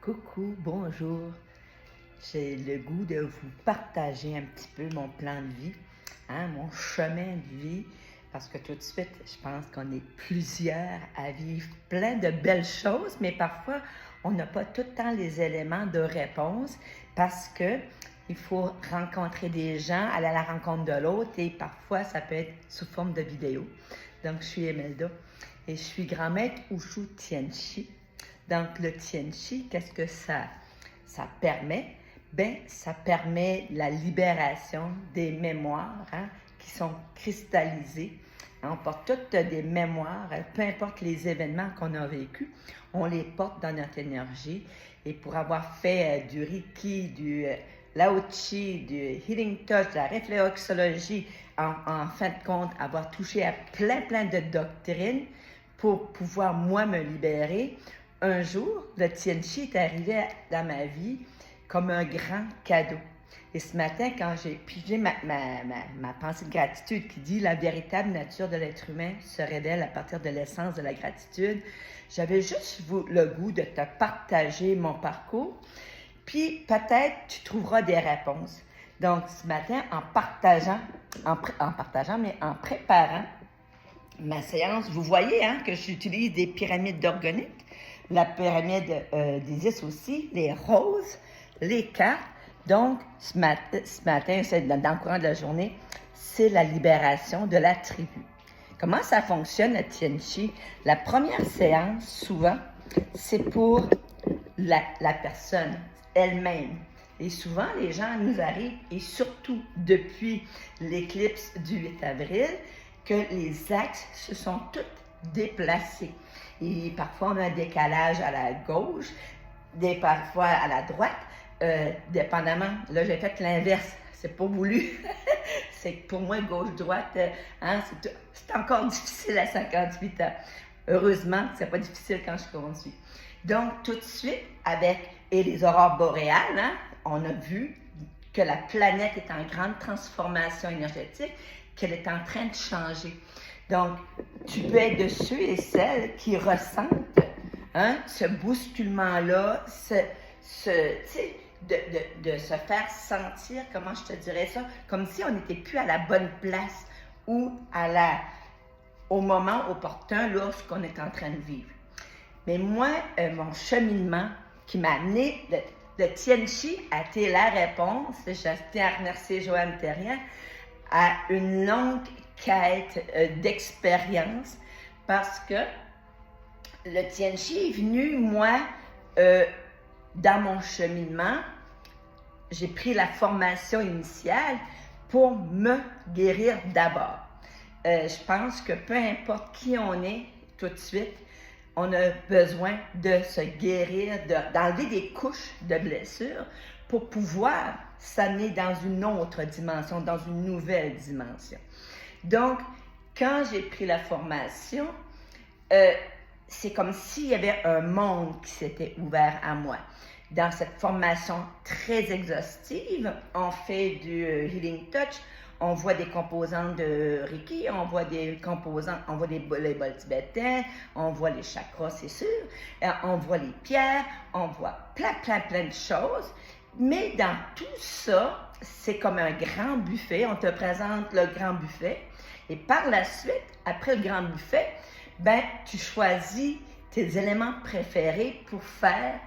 Coucou, bonjour. J'ai le goût de vous partager un petit peu mon plan de vie, mon chemin de vie, parce que tout de suite, je pense qu'on est plusieurs à vivre plein de belles choses, mais parfois, on n'a pas tout le temps les éléments de réponse parce que il faut rencontrer des gens, aller à la rencontre de l'autre et parfois, ça peut être sous forme de vidéo. Donc, je suis Emelda et je suis grand maître Wushu Tianchi. Donc, le Tianchi, qu'est-ce que ça permet? Bien, ça permet la libération des mémoires qui sont cristallisées. On porte toutes des mémoires, peu importe les événements qu'on a vécus, on les porte dans notre énergie. Et pour avoir fait du Reiki, du Lao Chi, du Healing Touch, de la réflexologie, en fin de compte, avoir touché à plein de doctrines pour pouvoir, moi, me libérer, un jour, le Tianchi est arrivé dans ma vie comme un grand cadeau. Et ce matin, quand j'ai pigé ma pensée de gratitude qui dit « La véritable nature de l'être humain se révèle à partir de l'essence de la gratitude », j'avais juste le goût de te partager mon parcours, puis peut-être tu trouveras des réponses. Donc, ce matin, en préparant ma séance, vous voyez que j'utilise des pyramides d'organique, la pyramide d'Isis aussi, les roses, les cartes. Donc, ce matin, dans le courant de la journée, c'est la libération de la tribu. Comment ça fonctionne, le Tianchi? La première séance, souvent, c'est pour la personne elle-même. Et souvent, les gens nous arrivent, et surtout depuis l'éclipse du 8 avril, que les axes se sont tous déplacés. Et parfois, on a un décalage à la gauche, parfois à la droite, dépendamment. Là, j'ai fait l'inverse. C'est pas voulu. C'est que pour moi, gauche-droite, c'est encore difficile à 58 ans. Heureusement, c'est pas difficile quand je conduis. Donc, tout de suite, et les aurores boréales, on a vu que la planète est en grande transformation énergétique, qu'elle est en train de changer. Donc, tu peux être de ceux et celles qui ressentent ce bousculement-là, de se faire sentir, comment je te dirais ça, comme si on n'était plus à la bonne place ou au moment opportun lorsqu'on est en train de vivre. Mais moi, mon cheminement qui m'a amené, le Tianchi a été la réponse, je tiens à remercier Joanne Terrien, à une longue quête d'expérience parce que le Tianchi est venu, moi, dans mon cheminement, j'ai pris la formation initiale pour me guérir d'abord. Je pense que peu importe qui on est, tout de suite, on a besoin de se guérir, d'enlever des couches de blessures pour pouvoir s'amener dans une autre dimension, dans une nouvelle dimension. Donc, quand j'ai pris la formation, c'est comme s'il y avait un monde qui s'était ouvert à moi. Dans cette formation très exhaustive, on fait du Healing Touch, on voit des composantes de Reiki, on voit les bols tibétains, on voit les chakras, c'est sûr, on voit les pierres, on voit plein de choses. Mais dans tout ça, c'est comme un grand buffet. On te présente le grand buffet. Et par la suite, après le grand buffet, tu choisis tes éléments préférés pour faire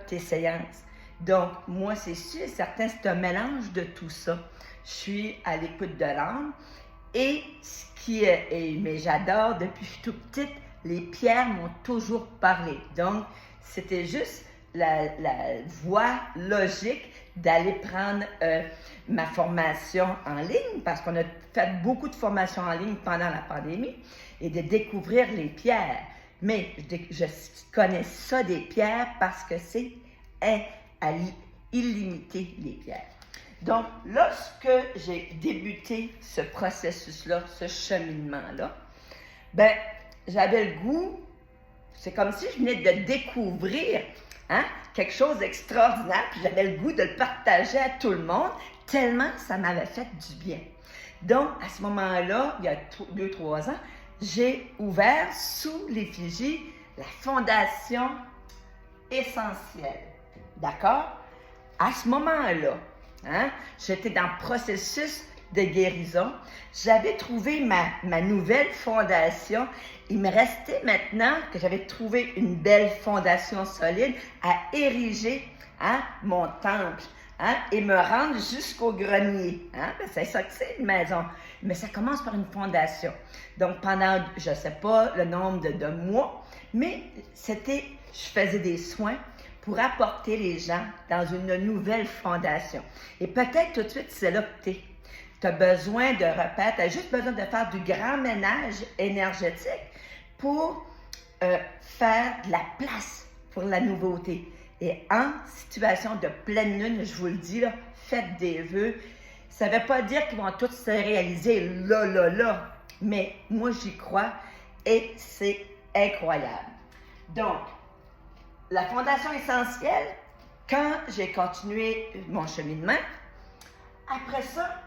tes séances. Donc, moi, c'est sûr et certain, c'est un mélange de tout ça. Je suis à l'écoute de l'âme. Et mais j'adore, depuis que je suis toute petite, les pierres m'ont toujours parlé. Donc, c'était juste la voie logique d'aller prendre ma formation en ligne, parce qu'on a fait beaucoup de formations en ligne pendant la pandémie, et de découvrir les pierres. Mais je connais ça des pierres parce que c'est illimité, les pierres. Donc, lorsque j'ai débuté ce processus-là, ce cheminement-là, j'avais le goût, c'est comme si je venais de découvrir quelque chose d'extraordinaire, puis j'avais le goût de le partager à tout le monde, tellement ça m'avait fait du bien. Donc, à ce moment-là, il y a 2-3 ans, j'ai ouvert sous l'effigie la Fondation essentielle. D'accord? À ce moment-là, hein, j'étais dans le processus de guérison. J'avais trouvé ma nouvelle fondation. Il me restait maintenant que j'avais trouvé une belle fondation solide à ériger, hein, mon temple, hein, et me rendre jusqu'au grenier. Hein? C'est ça que c'est une maison. Mais ça commence par une fondation. Donc pendant, je ne sais pas le nombre de mois, mais je faisais des soins pour apporter les gens dans une nouvelle fondation. Et peut-être tout de suite, c'est là que tu as besoin de repères, tu as juste besoin de faire du grand ménage énergétique pour faire de la place pour la nouveauté. Et en situation de pleine lune, je vous le dis, là, faites des vœux. Ça ne veut pas dire qu'ils vont tous se réaliser là, mais moi j'y crois et c'est incroyable. Donc, la fondation essentielle, quand j'ai continué mon cheminement, après ça,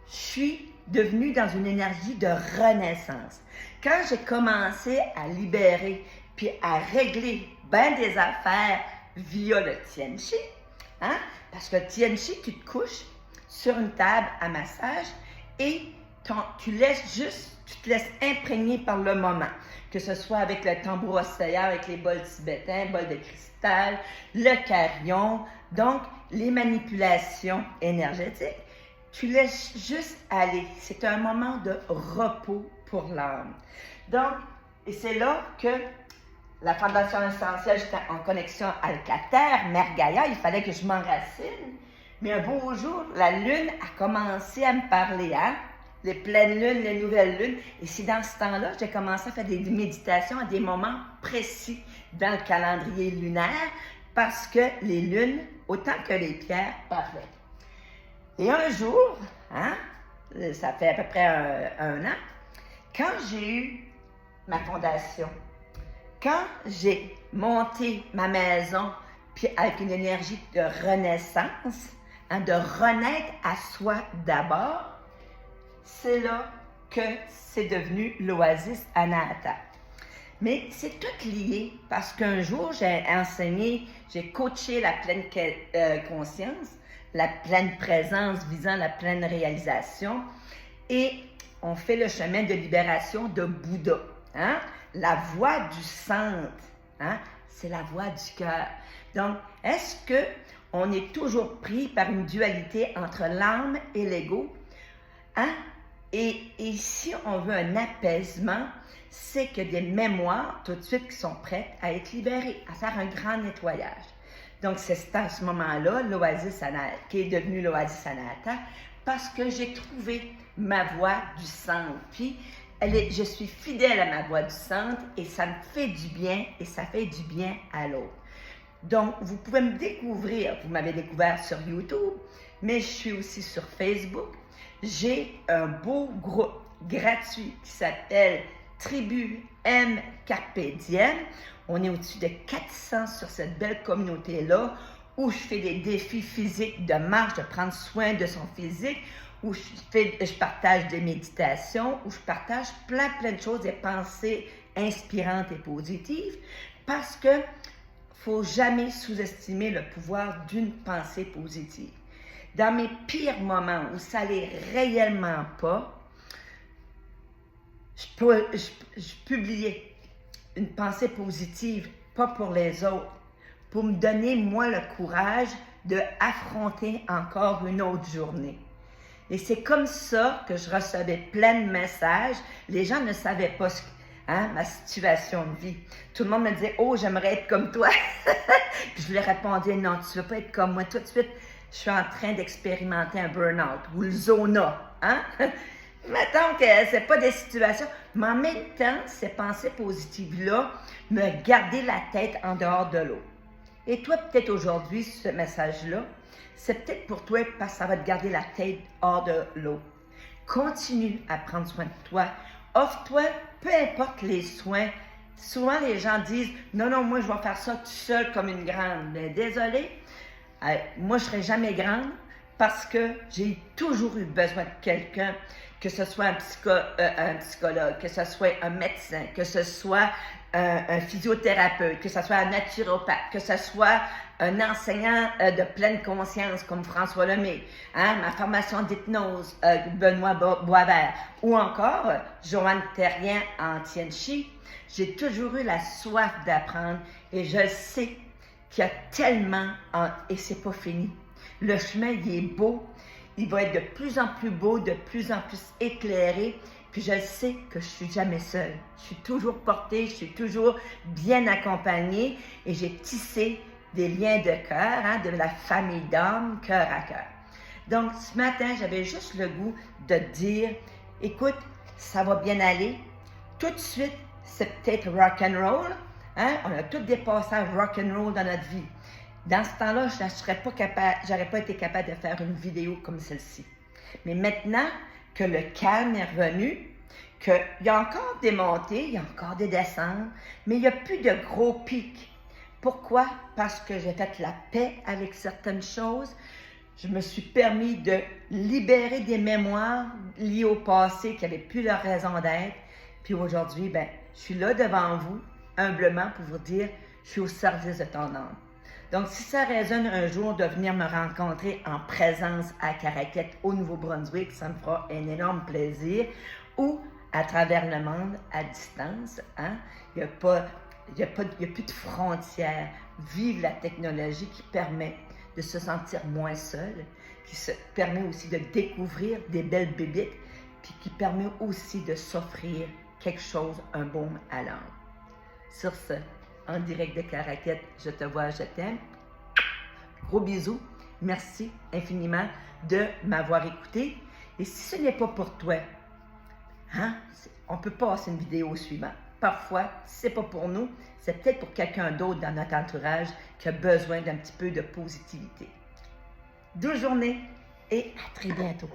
je suis devenue dans une énergie de renaissance. Quand j'ai commencé à libérer puis à régler bien des affaires via le Tianchi, hein, parce que le Tianchi, tu te couches sur une table à massage et tu te laisses imprégner par le moment, que ce soit avec le tambour osseilleur, avec les bols tibétains, bols de cristal, le carillon, donc les manipulations énergétiques. Tu laisses juste aller. C'est un moment de repos pour l'âme. Donc, et c'est là que la fondation essentielle, j'étais en connexion avec la Terre, Mère Gaïa, il fallait que je m'enracine. Mais un beau jour, la Lune a commencé à me parler, hein? Les pleines lunes, les nouvelles lunes. Et c'est dans ce temps-là que j'ai commencé à faire des méditations à des moments précis dans le calendrier lunaire parce que les lunes, autant que les pierres, parlaient. Et un jour, hein, ça fait à peu près un an, quand j'ai eu ma fondation, quand j'ai monté ma maison, puis avec une énergie de renaissance, hein, de renaître à soi d'abord, c'est là que c'est devenu l'Oasis Anahata. Mais c'est tout lié parce qu'un jour, j'ai enseigné, j'ai coaché la pleine conscience, la pleine présence visant la pleine réalisation et on fait le chemin de libération de Bouddha. Hein? La voie du centre, hein? C'est la voie du cœur. Donc, est-ce qu'on est toujours pris par une dualité entre l'âme et l'ego? Hein? Et si on veut un apaisement, c'est que des mémoires, tout de suite, qui sont prêtes à être libérées, à faire un grand nettoyage. Donc, c'est à ce moment-là, l'Oasis Anahata, qui est devenue l'Oasis Anahata, parce que j'ai trouvé ma voie du centre. Puis, je suis fidèle à ma voie du centre et ça me fait du bien et ça fait du bien à l'autre. Donc, vous pouvez me découvrir, vous m'avez découvert sur YouTube, mais je suis aussi sur Facebook. J'ai un beau groupe gratuit qui s'appelle Tribu M Carpe Diem. On est au-dessus de 400 sur cette belle communauté-là où je fais des défis physiques de marche, de prendre soin de son physique, où je partage des méditations, où je partage plein de choses, des pensées inspirantes et positives, parce que faut jamais sous-estimer le pouvoir d'une pensée positive. Dans mes pires moments où ça n'allait réellement pas, je publiais une pensée positive, pas pour les autres, pour me donner, moi, le courage d'affronter encore une autre journée. Et c'est comme ça que je recevais plein de messages. Les gens ne savaient pas ma situation de vie. Tout le monde me disait « Oh, j'aimerais être comme toi! » Puis je lui répondais « Non, tu ne veux pas être comme moi. Tout de suite, je suis en train d'expérimenter un burn-out ou le zona. Hein? » Mettons que c'est pas des situations, mais en même temps, ces pensées positives-là me gardaient la tête en dehors de l'eau. Et toi, peut-être aujourd'hui, ce message-là, c'est peut-être pour toi parce que ça va te garder la tête hors de l'eau. Continue à prendre soin de toi. Offre-toi, peu importe les soins. Souvent, les gens disent « Non, moi, je vais faire ça tout seul comme une grande. » Mais désolé, moi, je ne serai jamais parce que j'ai toujours eu besoin de quelqu'un, que ce soit un psychologue, que ce soit un médecin, que ce soit un physiothérapeute, que ce soit un naturopathe, que ce soit un enseignant de pleine conscience comme François Lemay, hein, ma formation d'hypnose, Benoît Boisvert, ou encore Joanne Terrien en Tien Chi, j'ai toujours eu la soif d'apprendre et je sais qu'il y a tellement, et c'est pas fini. Le chemin, il est beau, il va être de plus en plus beau, de plus en plus éclairé, puis je sais que je suis jamais seule. Je suis toujours portée, je suis toujours bien accompagnée et j'ai tissé des liens de cœur, hein, de la famille d'âme, cœur à cœur. Donc, ce matin, j'avais juste le goût de dire, écoute, ça va bien aller. Tout de suite, c'est peut-être rock'n'roll. Hein? On a tous des passages rock'n'roll dans notre vie. Dans ce temps-là, j'aurais pas été capable de faire une vidéo comme celle-ci. Mais maintenant que le calme est revenu, qu'il y a encore des montées, il y a encore des descentes, mais il n'y a plus de gros pics. Pourquoi? Parce que j'ai fait la paix avec certaines choses. Je me suis permis de libérer des mémoires liées au passé qui n'avaient plus leur raison d'être. Puis aujourd'hui, ben, je suis là devant vous, humblement, pour vous dire, je suis au service de ton âme. Donc, si ça résonne un jour de venir me rencontrer en présence à Caraquet, au Nouveau-Brunswick, ça me fera un énorme plaisir. Ou à travers le monde, à distance, hein? Il n'y a plus de frontières. Vive la technologie qui permet de se sentir moins seul, qui se permet aussi de découvrir des belles bébites, puis qui permet aussi de s'offrir quelque chose, un baume à l'âme. Sur ce, en direct de Caraquet, je te vois, je t'aime. Gros bisous. Merci infiniment de m'avoir écouté. Et si ce n'est pas pour toi, hein, on peut passer une vidéo suivante. Parfois, si ce n'est pas pour nous, c'est peut-être pour quelqu'un d'autre dans notre entourage qui a besoin d'un petit peu de positivité. Douce journée et à très bientôt.